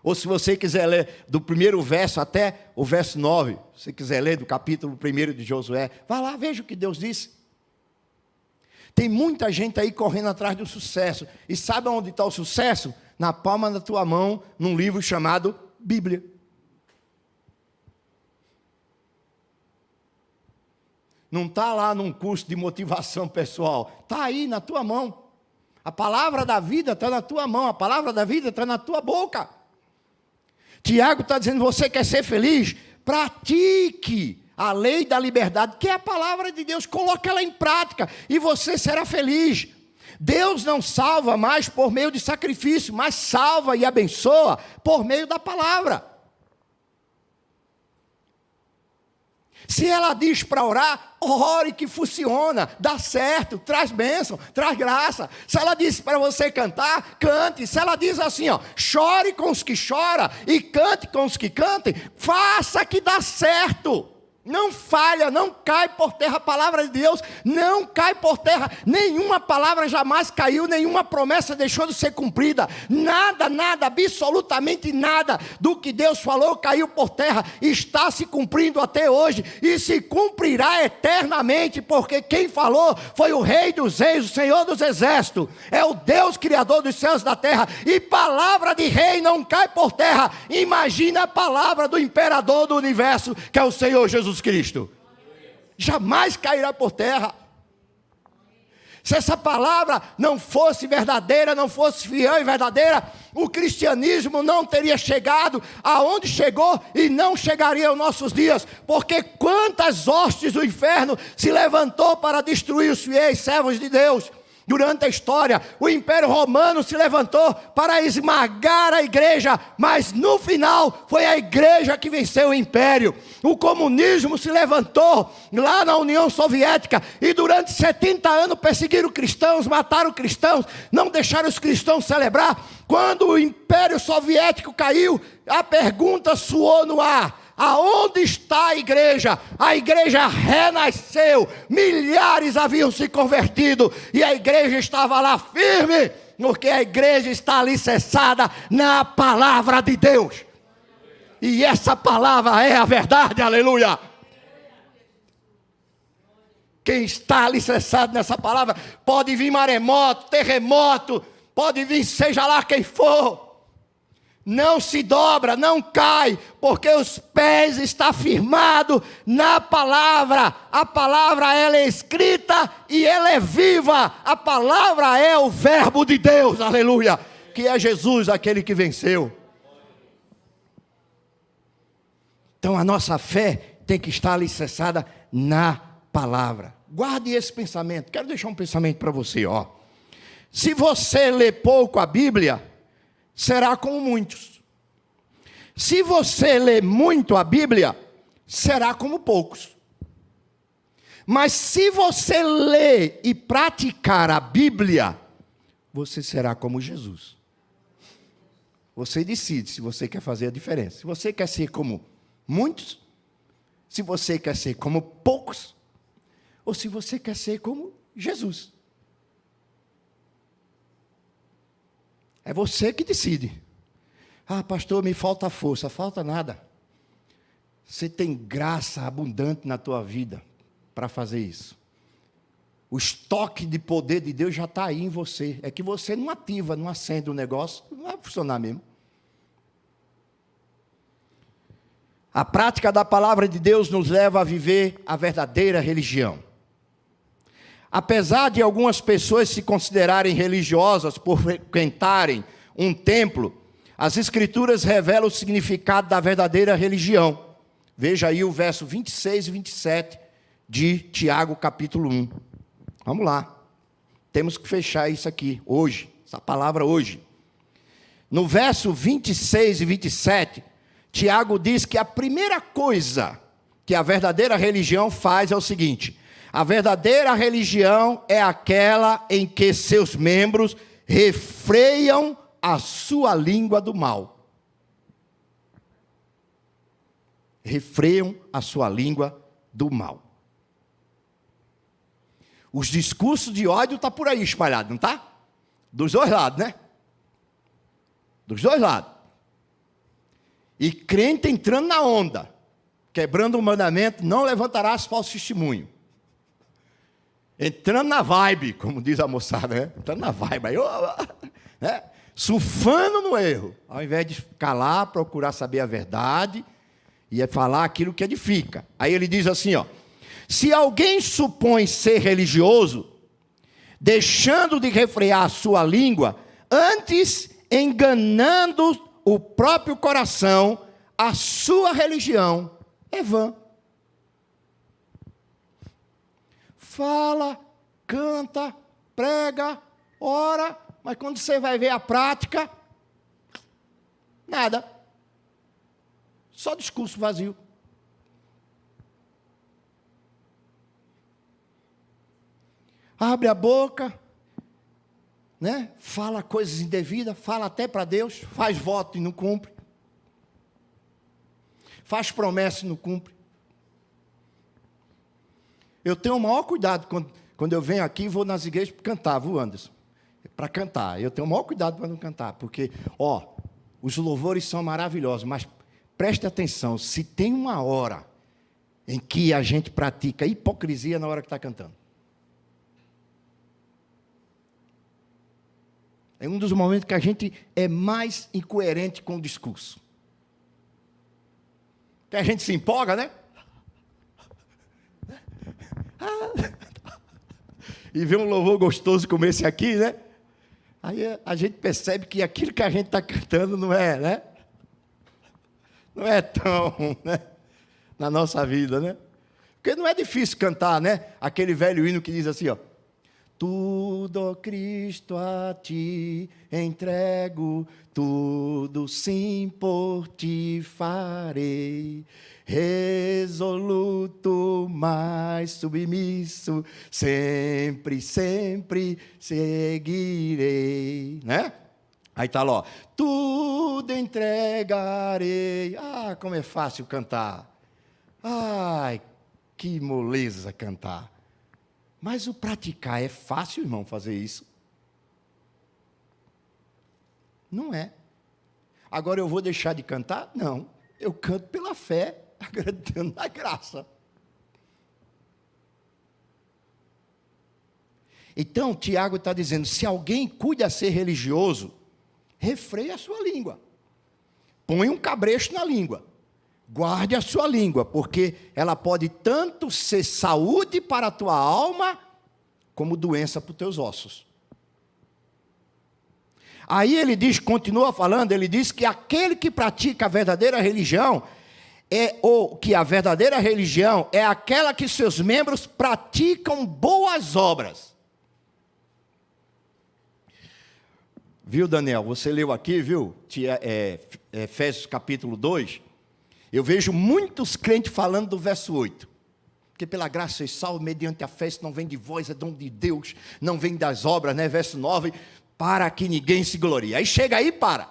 Ou se você quiser ler do primeiro verso até o verso 9, se você quiser ler do capítulo 1 de Josué, vá lá, veja o que Deus disse. Tem muita gente aí correndo atrás do sucesso. E sabe onde está o sucesso? Na palma da tua mão, num livro chamado Bíblia. Não está lá num curso de motivação pessoal. Está aí na tua mão. A palavra da vida está na tua mão. A palavra da vida está na tua boca. Tiago está dizendo, você quer ser feliz? Pratique a lei da liberdade, que é a palavra de Deus. Coloque ela em prática e você será feliz. Deus não salva mais por meio de sacrifício, mas salva e abençoa por meio da palavra. Se ela diz para orar, ore que funciona, dá certo, traz bênção, traz graça. Se ela diz para você cantar, cante. Se ela diz assim, ó, chore com os que choram e cante com os que cantem, faça que dá certo. Não falha, não cai por terra a palavra de Deus, não cai por terra, nenhuma palavra jamais caiu, nenhuma promessa deixou de ser cumprida, nada, absolutamente nada do que Deus falou caiu por terra, está se cumprindo até hoje, e se cumprirá eternamente, porque quem falou foi o Rei dos Reis, o Senhor dos Exércitos, é o Deus Criador dos céus e da terra, e palavra de rei não cai por terra. Imagina a palavra do imperador do universo, que é o Senhor Jesus Cristo, jamais cairá por terra. Se essa palavra não fosse verdadeira, não fosse fiel e verdadeira, o cristianismo não teria chegado aonde chegou e não chegaria aos nossos dias, porque quantas hostes do inferno se levantou para destruir os fiéis servos de Deus. Durante a história, o Império Romano se levantou para esmagar a igreja, mas no final foi a igreja que venceu o império. O comunismo se levantou lá na União Soviética e durante 70 anos perseguiram cristãos, mataram cristãos, não deixaram os cristãos celebrar. Quando o Império Soviético caiu, a pergunta soou no ar: aonde está a igreja? A igreja renasceu, milhares haviam se convertido e a igreja estava lá firme, porque a igreja está alicerçada na palavra de Deus. E essa palavra é a verdade, aleluia. Quem está alicerçado nessa palavra, pode vir maremoto, terremoto, pode vir seja lá quem for, não se dobra, não cai, porque os pés estão firmados na palavra. A palavra ela é escrita e ela é viva. A palavra é o verbo de Deus, aleluia, que é Jesus, aquele que venceu. Então a nossa fé tem que estar alicerçada na palavra. Guarde esse pensamento. Quero deixar um pensamento para você, ó. Se você lê pouco a Bíblia, será como muitos. Se você lê muito a Bíblia, será como poucos. Mas se você ler e praticar a Bíblia, você será como Jesus. Você decide se você quer fazer a diferença. Se você quer ser como muitos, se você quer ser como poucos, ou se você quer ser como Jesus. É você que decide. Ah, pastor, me falta força. Falta nada. Você tem graça abundante na tua vida para fazer isso. O estoque de poder de Deus já está aí em você. É que você não ativa, não acende o negócio, não vai funcionar mesmo. A prática da palavra de Deus nos leva a viver a verdadeira religião. Apesar de algumas pessoas se considerarem religiosas por frequentarem um templo, as Escrituras revelam o significado da verdadeira religião. Veja aí o verso 26 e 27 de Tiago, capítulo 1. Vamos lá. Temos que fechar isso aqui, hoje, essa palavra hoje. No verso 26 e 27, Tiago diz que a primeira coisa que a verdadeira religião faz é o seguinte: a verdadeira religião é aquela em que seus membros refreiam a sua língua do mal. Refreiam a sua língua do mal. Os discursos de ódio estão por aí espalhados, não está? Dos dois lados, né? Dos dois lados. E crente entrando na onda, quebrando o mandamento, não levantarás falso testemunho. Entrando na vibe, como diz a moçada, né? Entrando na vibe, aí, né? Surfando no erro, ao invés de calar, procurar saber a verdade e falar aquilo que edifica. Aí ele diz assim, ó: se alguém supõe ser religioso, deixando de refrear a sua língua, antes enganando o próprio coração, a sua religião é vã. Fala, canta, prega, ora, mas quando você vai ver a prática, nada. Só discurso vazio. Abre a boca, né? Fala coisas indevidas, fala até para Deus, faz voto e não cumpre. Faz promessa e não cumpre. Eu tenho o maior cuidado quando eu venho aqui e vou nas igrejas para cantar, viu, Anderson? Para cantar. Eu tenho o maior cuidado para não cantar, porque, os louvores são maravilhosos, mas preste atenção, se tem uma hora em que a gente pratica hipocrisia na hora que está cantando. É um dos momentos que a gente é mais incoerente com o discurso. Que a gente se empolga, né? E vê um louvor gostoso como esse aqui, né? Aí a gente percebe que aquilo que a gente está cantando não é, né? Não é tão, né? Na nossa vida, né? Porque não é difícil cantar, né? Aquele velho hino que diz assim, ó: tudo, ó Cristo, a ti entrego, tudo sim por ti farei, resoluto, mais submisso, sempre, sempre seguirei, né? Aí está lá, ó: tudo entregarei. Ah, como é fácil cantar. Ai, que moleza cantar. Mas o praticar é fácil, irmão, fazer isso? Não é. Agora eu vou deixar de cantar? Não. Eu canto pela fé, agradando a graça. Então, Tiago está dizendo, se alguém cuida ser religioso, refreia a sua língua. Põe um cabresto na língua. Guarde a sua língua, porque ela pode tanto ser saúde para a tua alma, como doença para os teus ossos. Aí ele diz, continua falando, ele diz que aquele que pratica a verdadeira religião, a verdadeira religião é aquela que seus membros praticam boas obras. Viu, Daniel? Você leu aqui, viu? Efésios capítulo 2. Eu vejo muitos crentes falando do verso 8. Porque pela graça sois salvos mediante a fé, isso não vem de vós, é dom de Deus, não vem das obras, né? Verso 9, para que ninguém se glorie. Aí chega aí, para.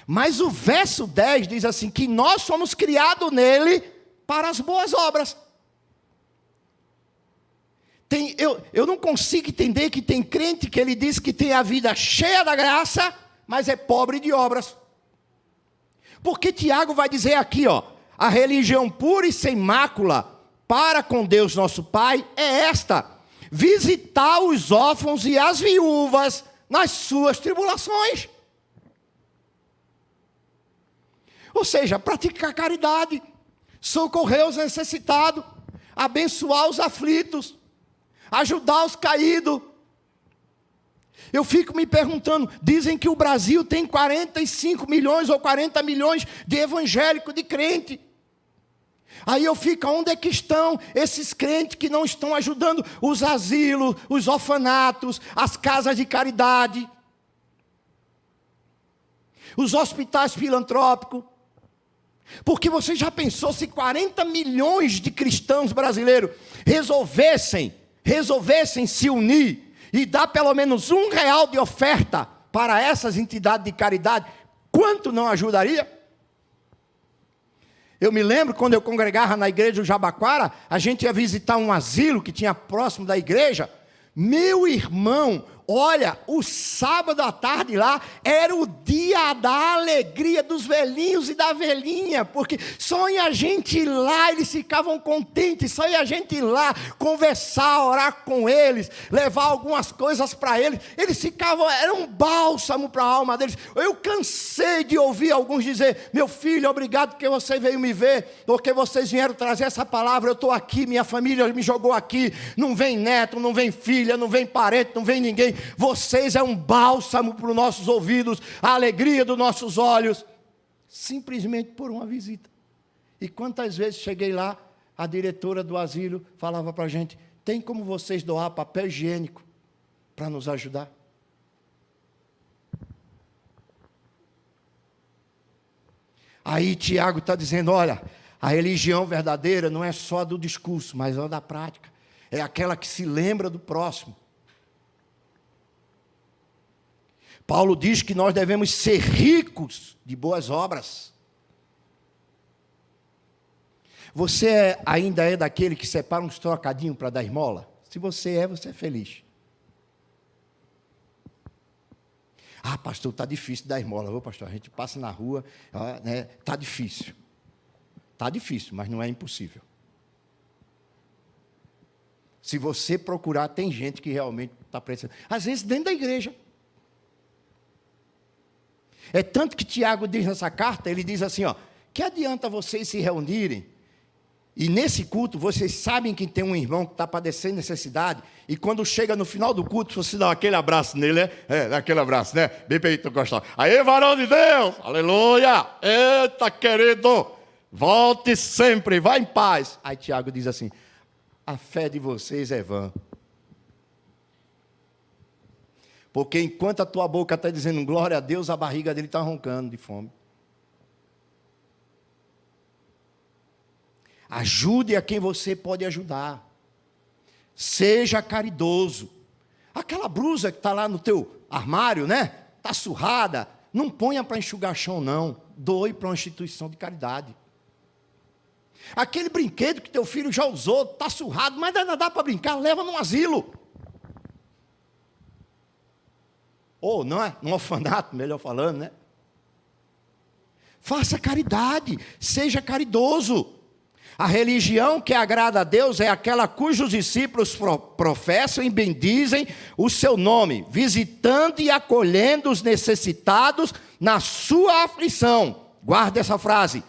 Mas o verso 10 diz assim, que nós somos criados nele para as boas obras. Eu não consigo entender que tem crente que ele diz que tem a vida cheia da graça, mas é pobre de obras. Porque Tiago vai dizer aqui, a religião pura e sem mácula para com Deus nosso Pai é esta: visitar os órfãos e as viúvas nas suas tribulações. Ou seja, praticar caridade, socorrer os necessitados, abençoar os aflitos, ajudar os caídos. Eu fico me perguntando, dizem que o Brasil tem 45 milhões ou 40 milhões de evangélicos, de crente. Aí eu fico, onde é que estão esses crentes que não estão ajudando os asilos, os orfanatos, as casas de caridade, os hospitais filantrópicos, Porque você já pensou se 40 milhões de cristãos brasileiros resolvessem se unir e dar pelo menos R$ 1 de oferta para essas entidades de caridade, quanto não ajudaria? Eu me lembro, quando eu congregava na igreja do Jabaquara, a gente ia visitar um asilo que tinha próximo da igreja. Meu irmão, olha, o sábado à tarde lá era o dia da alegria dos velhinhos e da velhinha, porque só em a gente ir lá, eles ficavam contentes, só em a gente ir lá, conversar, orar com eles, levar algumas coisas para eles ficavam, era um bálsamo para a alma deles. Eu cansei de ouvir alguns dizer: meu filho, obrigado porque você veio me ver, porque vocês vieram trazer essa palavra, eu estou aqui, minha família me jogou aqui, não vem neto, não vem filha, não vem parente, não vem ninguém. Vocês é um bálsamo para os nossos ouvidos, a alegria dos nossos olhos, simplesmente por uma visita. E quantas vezes cheguei lá, a diretora do asilo falava para a gente: tem como vocês doar papel higiênico para nos ajudar? Aí Tiago está dizendo: olha, a religião verdadeira não é só do discurso, mas é da prática, é aquela que se lembra do próximo. Paulo diz que nós devemos ser ricos de boas obras. Você ainda é daquele que separa uns trocadinhos para dar esmola? Se você é feliz. Ah, pastor, está difícil dar esmola. Ô, pastor, a gente passa na rua, né, está difícil. Está difícil, mas não é impossível. Se você procurar, tem gente que realmente está precisando. Às vezes dentro da igreja. É tanto que Tiago diz nessa carta, ele diz assim, que adianta vocês se reunirem, e nesse culto vocês sabem que tem um irmão que está padecendo necessidade, e quando chega no final do culto, você dá aquele abraço nele, né? Aquele abraço, né? Bem pentecostal. Aê, varão de Deus! Aleluia! Eita, querido! Volte sempre, vá em paz. Aí Tiago diz assim: a fé de vocês é vã. Porque enquanto a tua boca está dizendo glória a Deus, a barriga dele está roncando de fome. Ajude a quem você pode ajudar. Seja caridoso. Aquela blusa que está lá no teu armário, né? Está surrada. Não ponha para enxugar chão, não. Doe para uma instituição de caridade. Aquele brinquedo que teu filho já usou, está surrado, mas ainda dá para brincar, leva num asilo. Ou não é? Num orfanato, melhor falando, né? Faça caridade, seja caridoso. A religião que agrada a Deus é aquela cujos discípulos professam e bendizem o seu nome, visitando e acolhendo os necessitados na sua aflição. Guarda essa frase: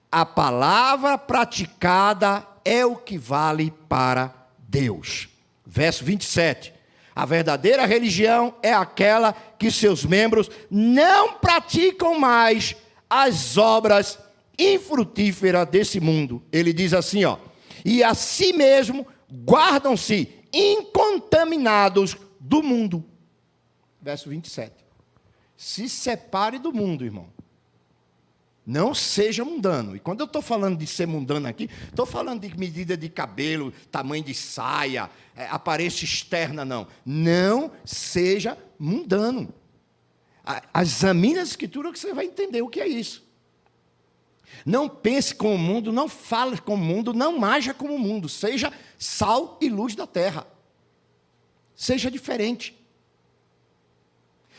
a palavra praticada é o que vale para Deus. Verso 27. A verdadeira religião é aquela que seus membros não praticam mais as obras infrutíferas desse mundo. Ele diz assim, e a si mesmo guardam-se incontaminados do mundo. Verso 27. Se separe do mundo, irmão. Não seja mundano. E quando eu estou falando de ser mundano aqui, estou falando de medida de cabelo, tamanho de saia, aparência externa, não. Não seja mundano. Examine as escrituras que você vai entender o que é isso. Não pense como o mundo, não fale como o mundo, não haja como o mundo. Seja sal e luz da terra. Seja diferente.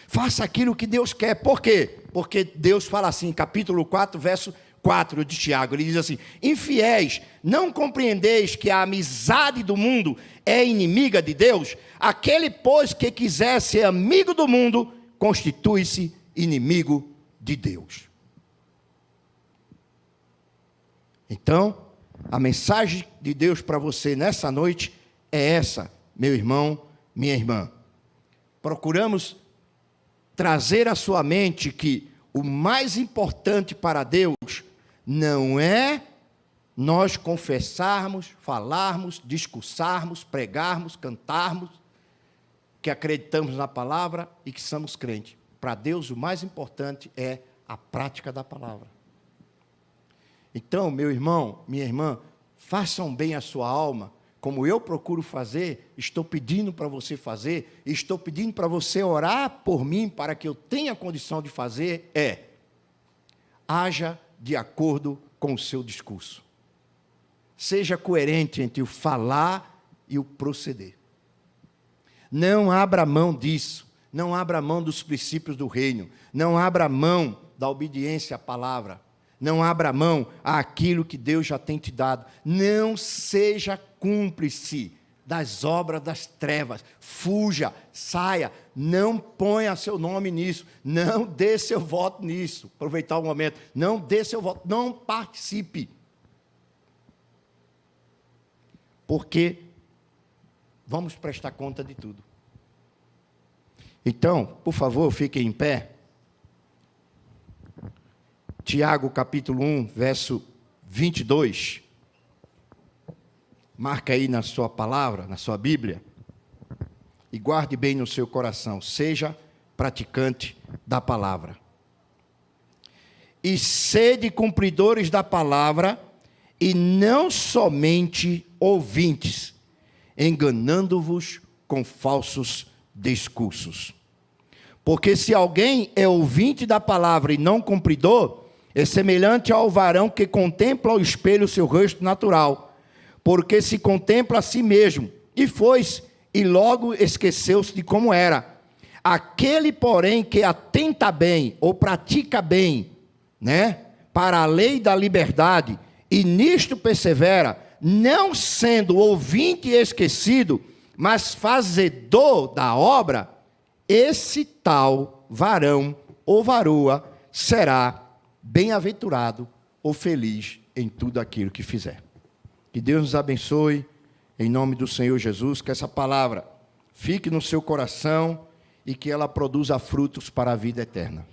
Faça aquilo que Deus quer. Por quê? Porque Deus fala assim, capítulo 4, verso 4 de Tiago. Ele diz assim: infiéis, não compreendeis que a amizade do mundo é inimiga de Deus? Aquele, pois, que quiser ser amigo do mundo, constitui-se inimigo de Deus. Então, a mensagem de Deus para você nessa noite é essa, meu irmão, minha irmã. Procuramos trazer à sua mente que o mais importante para Deus não é nós confessarmos, falarmos, discursarmos, pregarmos, cantarmos, que acreditamos na palavra e que somos crentes. Para Deus, o mais importante é a prática da palavra. Então, meu irmão, minha irmã, façam bem a sua alma, como eu procuro fazer, estou pedindo para você fazer, estou pedindo para você orar por mim, para que eu tenha condição de fazer, haja de acordo com o seu discurso. Seja coerente entre o falar e o proceder. Não abra mão disso, não abra mão dos princípios do reino, não abra mão da obediência à palavra, não abra mão àquilo que Deus já tem te dado. Não seja cúmplice das obras das trevas. Fuja, saia, não ponha seu nome nisso, não dê seu voto nisso. Aproveitar o momento, não dê seu voto, não participe. Porque vamos prestar conta de tudo. Então, por favor, fiquem em pé. Tiago, capítulo 1, verso 22. Marca aí na sua palavra, na sua Bíblia. E guarde bem no seu coração. Seja praticante da palavra. E sede cumpridores da palavra, e não somente ouvintes, enganando-vos com falsos discursos. Porque se alguém é ouvinte da palavra e não cumpridor, é semelhante ao varão que contempla ao espelho o seu rosto natural, porque se contempla a si mesmo, e foi-se, e logo esqueceu-se de como era. Aquele, porém, que atenta bem, ou pratica bem, para a lei da liberdade, e nisto persevera, não sendo ouvinte e esquecido, mas fazedor da obra, esse tal varão ou varoa será bem-aventurado ou feliz em tudo aquilo que fizer. Que Deus nos abençoe, em nome do Senhor Jesus, que essa palavra fique no seu coração e que ela produza frutos para a vida eterna.